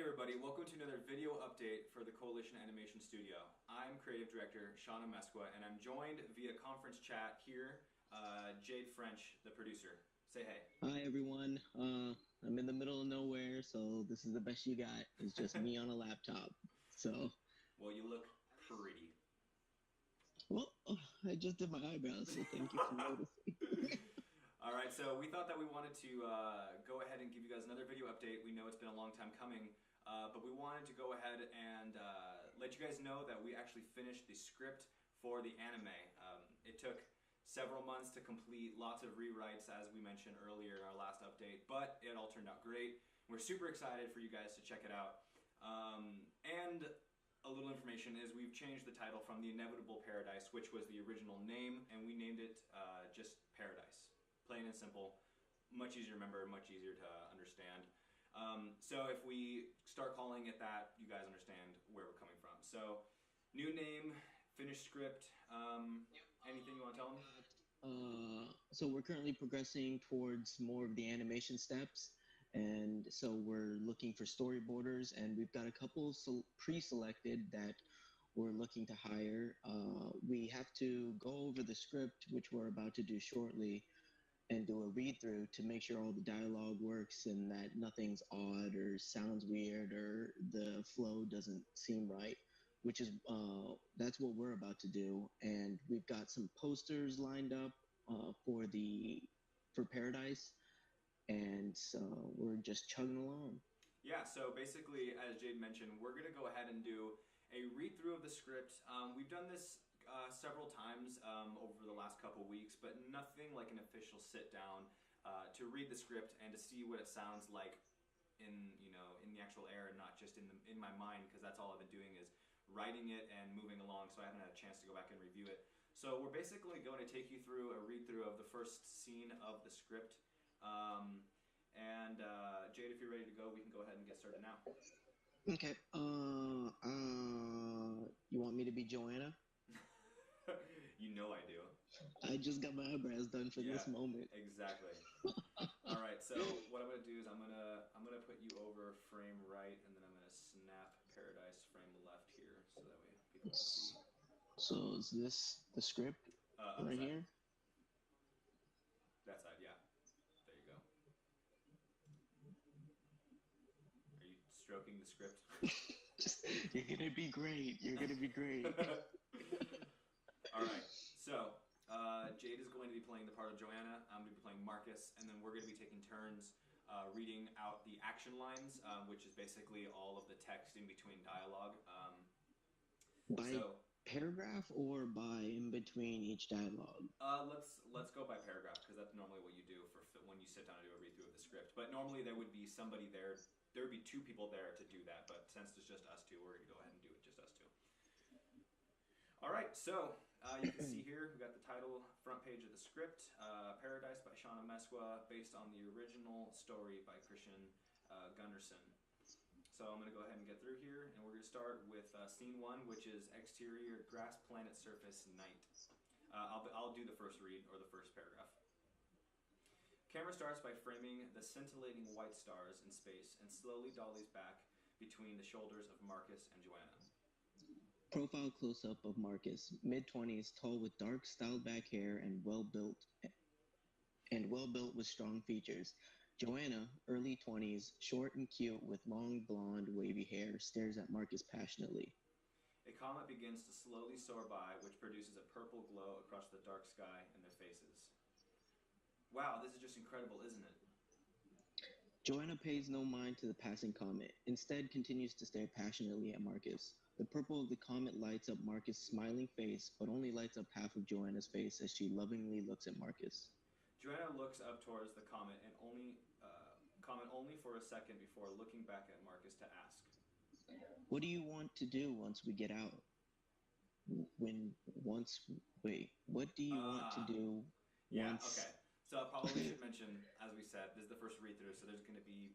everybody, welcome to another video update for the Coalition Animation Studio. I'm Creative Director Shauna Mesqua, and I'm joined via conference chat here, Jade French, the producer. Say hey. Hi everyone. I'm in the middle of nowhere, so this is the best you got. It's just me on a laptop. So, Well, you look pretty. well, I just did my eyebrows, so thank you for noticing. All right, so we thought that we wanted to go ahead and give you guys another video update. We know it's been a long time coming, but we wanted to go ahead and let you guys know that we actually finished the script for the anime. It took several months to complete, lots of rewrites as we mentioned earlier in our last update, but it all turned out great. We're super excited for you guys to check it out. And a little information is we've changed the title from The Inevitable Paradise, which was the original name, and we named it just Paradise. Plain and simple, much easier to remember, much easier to understand. So if we start calling it that, you guys understand where we're coming from. So, new name, finished script, anything you want to tell them? So we're currently progressing towards more of the animation steps, and so we're looking for storyboarders, and we've got a couple pre-selected that we're looking to hire. We have to go over the script, which we're about to do shortly, and do a read-through to make sure all the dialogue works and that nothing's odd or sounds weird or the flow doesn't seem right, which is that's what we're about to do. And we've got some posters lined up for Paradise, and so we're just chugging along. Yeah, so basically, as Jade mentioned, we're going to go ahead and do a read-through of the script. We've done this several times over the last couple weeks, but nothing like an official sit-down to read the script and to see what it sounds like in the actual air and not just in my mind, because that's all I've been doing is writing it and moving along, so I haven't had a chance to go back and review it. So we're basically going to take you through a read-through of the first scene of the script. And Jade, if you're ready to go, we can go ahead and get started now. Okay. You want me to be Joanna? You know I do. I just got my eyebrows done for this moment. Exactly. All right. So what I'm gonna do is I'm gonna put you over frame right, and then I'm gonna snap Paradise frame left here, so that way people can see. So is this the script right here? That side, yeah. There you go. Are you stroking the script? You're gonna be great. You're gonna be great. All right. So Jade is going to be playing the part of Joanna. I'm going to be playing Marcus, and then we're going to be taking turns reading out the action lines, which is basically all of the text in between dialogue. By paragraph or by in between each dialogue? Let's go by paragraph, because that's normally what you do for when you sit down and do a read through of the script. But normally there would be somebody there. There would be two people there to do that. But since it's just us two, we're going to go ahead and do it just us two. All right, so you can see here, we've got the title, front page of the script, Paradise by Shauna Mesqua, based on the original story by Christian Gunderson. So I'm going to go ahead and get through here, and we're going to start with scene one, which is exterior grass planet surface night. I'll do the first read, or the first paragraph. Camera starts by framing the scintillating white stars in space and slowly dollies back between the shoulders of Marcus and Joanna. Profile close-up of Marcus, mid-20s, tall with dark, styled-back hair and well-built with strong features. Joanna, early 20s, short and cute with long, blonde, wavy hair, stares at Marcus passionately. A comet begins to slowly soar by, which produces a purple glow across the dark sky in their faces. Wow, this is just incredible, isn't it? Joanna pays no mind to the passing comet, instead continues to stare passionately at Marcus. The purple of the comet lights up Marcus' smiling face, but only lights up half of Joanna's face as she lovingly looks at Marcus. Joanna looks up towards the comet and only for a second before looking back at Marcus to ask, "What do you want to do once we get out? What do you want to do once..." Okay. So I probably should mention, as we said, this is the first read-through, so there's going to be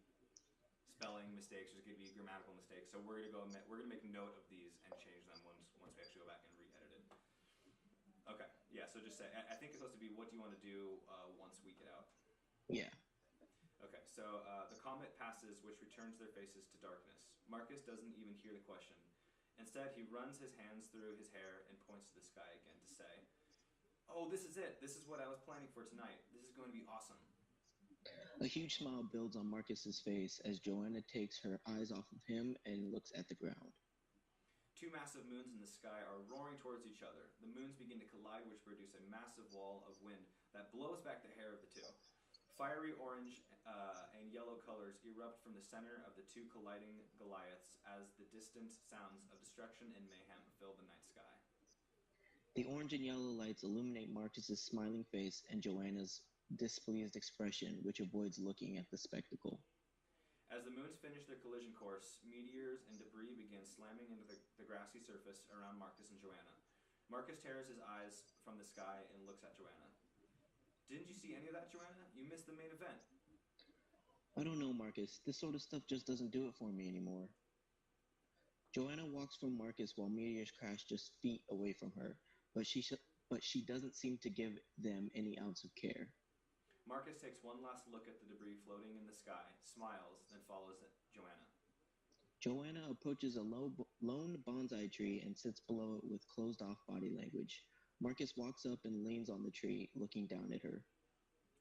spelling mistakes, there's going to be grammatical mistakes, so we're going to make note of these and change them once we actually go back and re-edit it. Okay, yeah, so just say, I think it's supposed to be, what do you want to do once we get out? Yeah. Okay, The comet passes, which returns their faces to darkness. Marcus doesn't even hear the question. Instead, he runs his hands through his hair and points to the sky again to say, "Oh, this is it. This is what I was planning for tonight. This is going to be awesome." A huge smile builds on Marcus's face as Joanna takes her eyes off of him and looks at the ground. Two massive moons in the sky are roaring towards each other. The moons begin to collide, which produce a massive wall of wind that blows back the hair of the two. Fiery orange and yellow colors erupt from the center of the two colliding Goliaths as the distant sounds of destruction and mayhem fill the night sky. The orange and yellow lights illuminate Marcus's smiling face and Joanna's displeased expression, which avoids looking at the spectacle. As the moons finish their collision course, meteors and debris begin slamming into the grassy surface around Marcus and Joanna. Marcus tears his eyes from the sky and looks at Joanna. "Didn't you see any of that, Joanna? You missed the main event." I don't know, Marcus. This sort of stuff just doesn't do it for me anymore. Joanna walks from Marcus while meteors crash just feet away from her, but she doesn't seem to give them any ounce of care. Marcus takes one last look at the debris floating in the sky, smiles, then follows Joanna. Joanna approaches a lone bonsai tree and sits below it with closed-off body language. Marcus walks up and leans on the tree, looking down at her.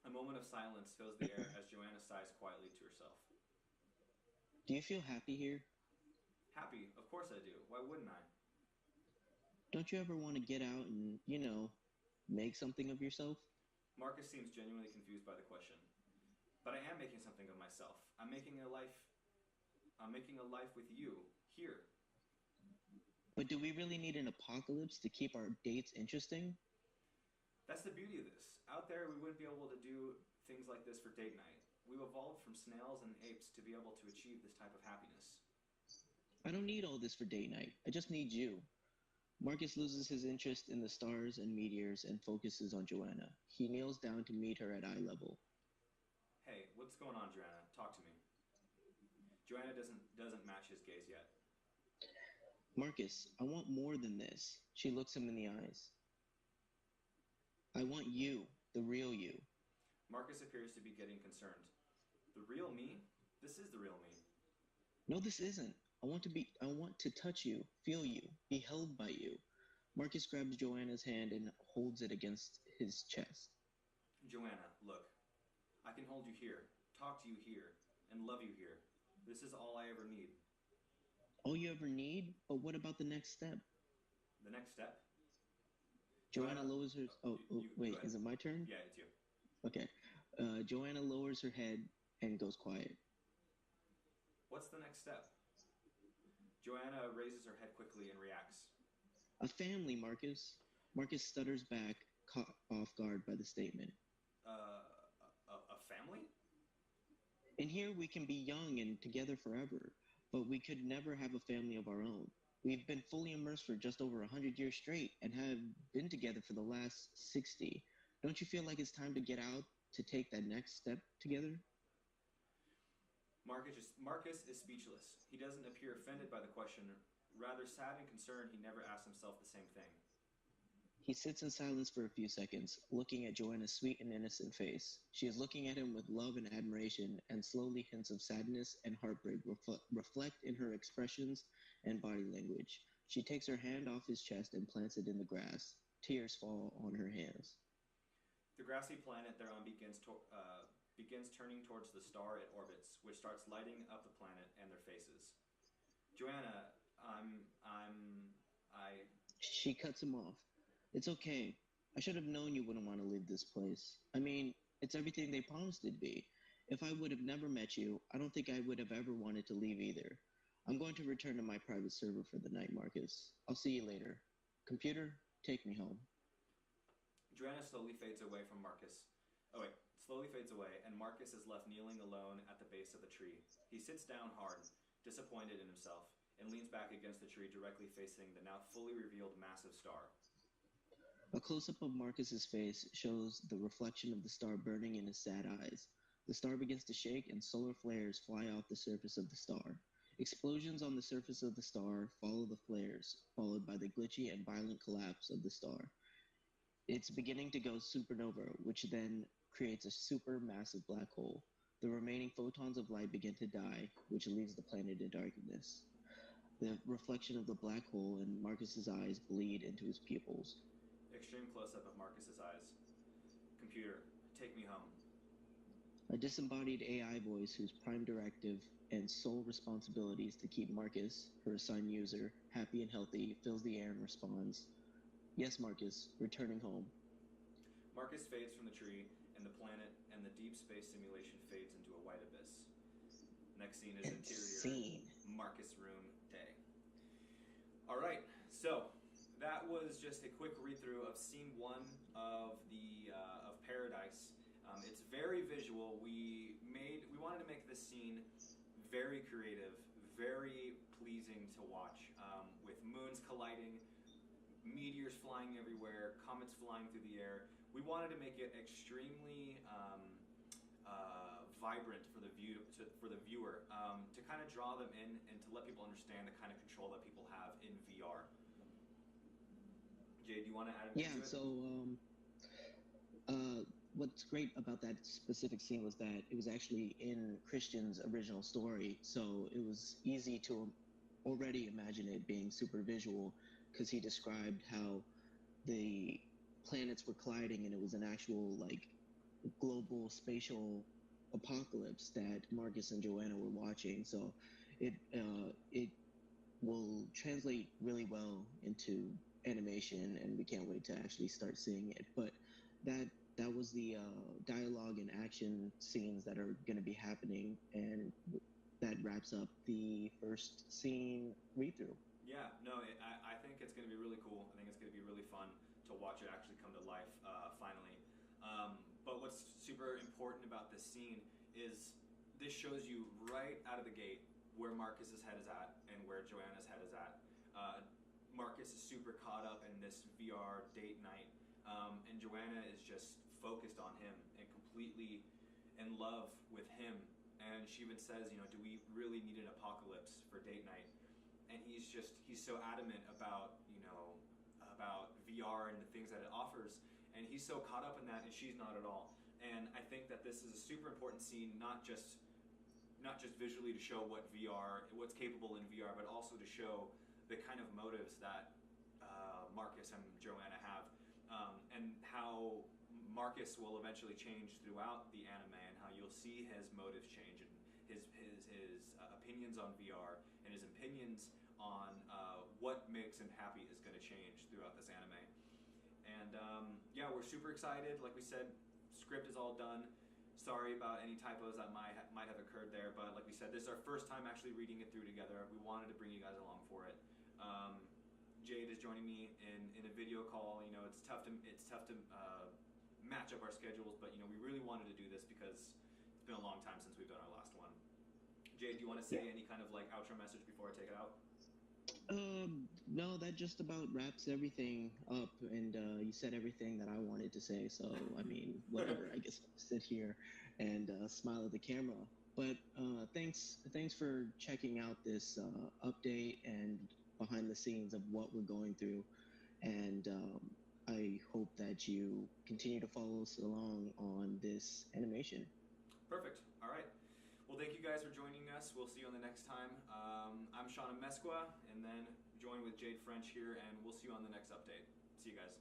A moment of silence fills the air as Joanna sighs quietly to herself. Do you feel happy here? Happy? Of course I do. Why wouldn't I? Don't you ever want to get out and, make something of yourself? Marcus seems genuinely confused by the question. But I am making something of myself. I'm making a life with you, here. But do we really need an apocalypse to keep our dates interesting? That's the beauty of this. Out there, we wouldn't be able to do things like this for date night. We've evolved from snails and apes to be able to achieve this type of happiness. I don't need all this for date night. I just need you. Marcus loses his interest in the stars and meteors and focuses on Joanna. He kneels down to meet her at eye level. "Hey, what's going on, Joanna? Talk to me." Joanna doesn't match his gaze yet. Marcus, I want more than this. She looks him in the eyes. I want you, the real you. Marcus appears to be getting concerned. The real me? This is the real me. No, this isn't. I want to touch you, feel you, be held by you. Marcus grabs Joanna's hand and holds it against his chest. "Joanna, look. I can hold you here, talk to you here, and love you here. This is all I ever need." All you ever need? But what about the next step? The next step? Joanna lowers her... wait, is it my turn? Yeah, it's you. Okay. Joanna lowers her head and goes quiet. "What's the next step?" Joanna raises her head quickly and reacts. A family, Marcus. Marcus stutters back, caught off guard by the statement. A family? In here we can be young and together forever, but we could never have a family of our own. We've been fully immersed for just over 100 years straight and have been together for the last 60. Don't you feel like it's time to get out to take that next step together? Marcus is speechless. He doesn't appear offended by the question. Rather sad and concerned, he never asks himself the same thing. He sits in silence for a few seconds, looking at Joanna's sweet and innocent face. She is looking at him with love and admiration, and slowly hints of sadness and heartbreak reflect in her expressions and body language. She takes her hand off his chest and plants it in the grass. Tears fall on her hands. The grassy planet they're on begins turning towards the star it orbits, which starts lighting up the planet and their faces. "Joanna, She cuts him off. It's okay. I should have known you wouldn't want to leave this place. I mean, it's everything they promised it'd be. If I would have never met you, I don't think I would have ever wanted to leave either. I'm going to return to my private server for the night, Marcus. I'll see you later. Computer, take me home." Joanna slowly fades away, and Marcus is left kneeling alone at the base of the tree. He sits down hard, disappointed in himself, and leans back against the tree directly facing the now fully revealed massive star. A close-up of Marcus's face shows the reflection of the star burning in his sad eyes. The star begins to shake and solar flares fly off the surface of the star. Explosions on the surface of the star follow the flares, followed by the glitchy and violent collapse of the star. It's beginning to go supernova, which then creates a supermassive black hole. The remaining photons of light begin to die, which leaves the planet in darkness. The reflection of the black hole in Marcus's eyes bleed into his pupils. Extreme close-up of Marcus's eyes. Computer, take me home. A disembodied AI voice whose prime directive and sole responsibility is to keep Marcus, her assigned user, happy and healthy, fills the air and responds, "Yes, Marcus, returning home." Marcus fades from the tree, and the planet and the deep space simulation fades into a white abyss. Next scene is interior Marcus room day. All right, so that was just a quick read-through of scene 1 of of Paradise. It's very visual. We wanted to make this scene very creative, very pleasing to watch, with moons colliding, meteors flying everywhere, comets flying through the air. We wanted to make it extremely vibrant for the viewer, to kind of draw them in and to let people understand the kind of control that people have in VR. Jay, do you want to add anything to it? Yeah, so what's great about that specific scene was that it was actually in Christian's original story, so it was easy to already imagine it being super visual, because he described how the planets were colliding and it was an actual like global spatial apocalypse that Marcus and Joanna were watching. So it will translate really well into animation, and we can't wait to actually start seeing it. But that was the dialogue and action scenes that are going to be happening, and that wraps up the first scene read-through. Yeah, no, I think it's going to be really cool. I think it's going to be really fun to watch it actually come to life finally. But what's super important about this scene is this shows you right out of the gate where Marcus's head is at and where Joanna's head is at. Marcus is super caught up in this VR date night, and Joanna is just focused on him and completely in love with him. And she even says, you know, do we really need an apocalypse for date night? And he's so adamant about, about VR and the things that it offers. And he's so caught up in that, and she's not at all. And I think that this is a super important scene, not just visually to show what's capable in VR, but also to show the kind of motives that Marcus and Joanna have, and how Marcus will eventually change throughout the anime, and how you'll see his motives change, and his opinions on VR and his opinions on what makes him happy is going to change throughout this anime. And yeah, we're super excited. Like we said, script is all done. Sorry about any typos that might have occurred there, but like we said, this is our first time actually reading it through together. We wanted to bring you guys along for it. Jade is joining me in a video call. You know, it's tough to match up our schedules, but you know, we really wanted to do this because it's been a long time since we've done our last one. Jade, do you want to say any kind of like outro message before I take it out? No, that just about wraps everything up, and you said everything that I wanted to say, so I mean, whatever. I guess I'll sit here and smile at the camera. But thanks for checking out this update and behind the scenes of what we're going through, and I hope that you continue to follow us along on this animation. Perfect. All right. Well, thank you guys for joining us. We'll see you on the next time. I'm Shauna Mesqua, and then join with Jade French here, and we'll see you on the next update. See you guys.